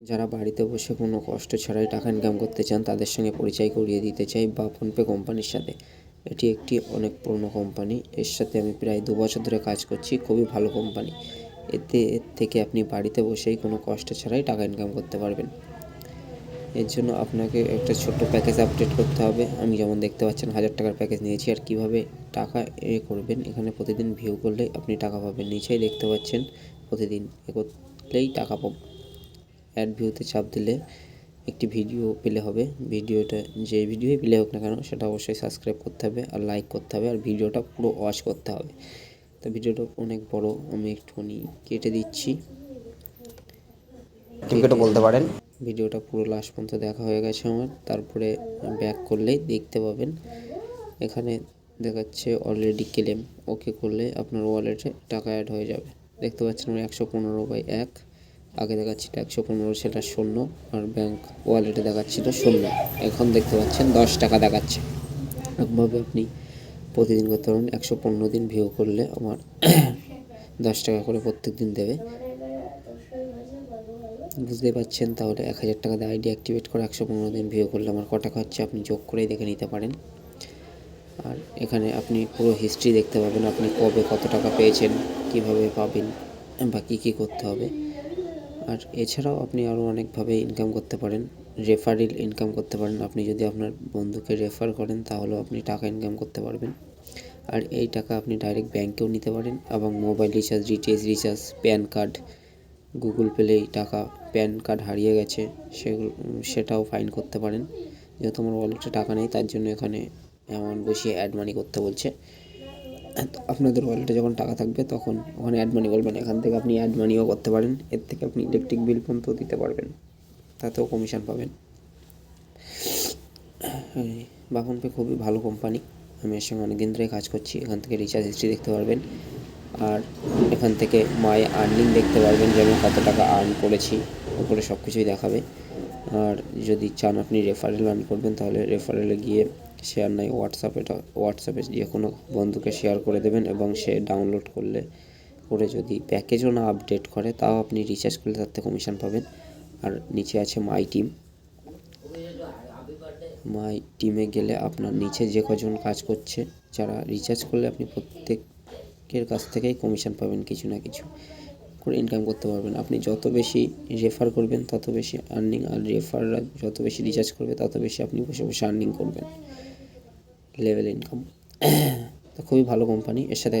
যারা বাড়িতে বসে কোনো কষ্ট ছাড়াই টাকা ইনকাম করতে চান তাদের সঙ্গে পরিচয় করিয়ে দিতে চাই বা ফোনপে কোম্পানির সাথে। এটি একটি অনেক পুরনো কোম্পানি। এর সাথে আমি প্রায় 2 বছর ধরে কাজ করছি। খুবই ভালো কোম্পানি। এর থেকে আপনি বাড়িতে বসেই কোনো কষ্ট ছাড়াই টাকা ইনকাম করতে পারবেন। এর জন্য আপনাকে একটা ছোট্ট প্যাকেজ আপডেট করতে হবে। আমি যেমন দেখতে পাচ্ছেন 1000 টাকার প্যাকেজ নিয়েছি। আর কীভাবে টাকা করবেন, এখানে প্রতিদিন ভিউ করলে আপনি টাকা পাবেন। নিচেই দেখতে পাচ্ছেন প্রতিদিন করলেই টাকা পাবেন। অ্যাড ভিউতে চাপ দিলে একটি ভিডিও প্লে হবে। ভিডিওটা যে ভিডিওই প্লে হোক না কেন সেটা অবশ্যই সাবস্ক্রাইব করতে হবে আর লাইক করতে হবে আর ভিডিওটা পুরো ওয়াচ করতে হবে। তো ভিডিওটা অনেক বড়, আমি একটুখানি কেটে দিচ্ছি। কেটে বলতে পারেন। ভিডিওটা পুরো লাস্ট পর্যন্ত দেখা হয়ে গেছে আমার। তারপরে ব্যাক করলেই দেখতে পাবেন এখানে দেখাচ্ছে অলরেডি ক্লেম। ওকে করলে আপনার ওয়ালেটে টাকা অ্যাড হয়ে যাবে। দেখতে পাচ্ছেন আমার 115/1। আগে দেখাচ্ছিল 115, সেটা 0 আর ব্যাঙ্ক ওয়ালেটে দেখাচ্ছিল 0। এখন দেখতে পাচ্ছেন 10 টাকা দেখাচ্ছে। এরকমভাবে আপনি প্রতিদিন করতে পারেন। 115 দিন ভিউ করলে আমার 10 টাকা করে প্রত্যেক দিন দেবে। বুঝতে পারছেন? তাহলে 1000 টাকা দিয়ে আইডি অ্যাক্টিভেট করে 115 দিন ভিউ করলে আমার ক টাকা হচ্ছে আপনি যোগ করেই দেখে নিতে পারেন। আর এখানে আপনি পুরো হিস্ট্রি দেখতে পাবেন, আপনি কবে কত টাকা পেয়েছেন, কিভাবে পাবেন বা কী করতে হবে। আর এছাড়াও আপনি আরও অনেকভাবে ইনকাম করতে পারেন। রেফারেল ইনকাম করতে পারেন। আপনি যদি আপনার বন্ধুকে রেফার করেন তাহলেও আপনি টাকা ইনকাম করতে পারবেন। আর এই টাকা আপনি ডাইরেক্ট ব্যাঙ্কেও নিতে পারেন এবং mobile recharge, DTH recharge, pan card, Google পেলে টাকা, প্যান কার্ড হারিয়ে গেছে সেটাও ফাইন করতে পারেন। যেহেতু আমার ওয়ালেটে টাকা নেই তার জন্য এখানে অ্যামাউন্ট বসিয়ে অ্যাড মানি করতে বলছে। আপনাদের ওয়ালেটে যখন টাকা থাকবে তখন ওখানে অ্যাড মানি বলবেন, এখান থেকে আপনি অ্যাড মানিও করতে পারেন। এর থেকে আপনি ইলেকট্রিক বিল পর্যন্ত দিতে পারবেন, তাতেও কমিশন পাবেন। বা ফোনপে খুবই ভালো কোম্পানি। আমি এর সঙ্গে অনেকদিন ধরে কাজ করছি। এখান থেকে রিচার্জ হিস্ট্রি দেখতে পারবেন আর এখান থেকে মাই আর্নিং দেখতে পারবেন যে আমি কত টাকা আর্ন করেছি। উপরে সব কিছুই দেখাবে। আর যদি চান আপনি রেফারেল আর্ন করবেন তাহলে রেফারেলে গিয়ে শেয়ার নাই হোয়াটসঅ্যাপে যে কোনো বন্ধুকে শেয়ার করে দেবেন এবং সে ডাউনলোড করে যদি প্যাকেজও না আপডেট করে তাও আপনি রিচার্জ করলে তার থেকে কমিশন পাবেন। আর নিচে আছে মাই টিমে গেলে আপনার নিচে যে কজন কাজ করছে যারা রিচার্জ করলে আপনি প্রত্যেকের কাছ থেকেই কমিশন পাবেন, কিছু না কিছু করে ইনকাম করতে পারবেন। আপনি যত বেশি রেফার করবেন তত বেশি আর্নিং, আর রেফাররা যত বেশি রিচার্জ করবে তত বেশি আপনি বসে বসে আর্নিং করবেন। Level income. তো খুবই ভালো কোম্পানি। এর সাথে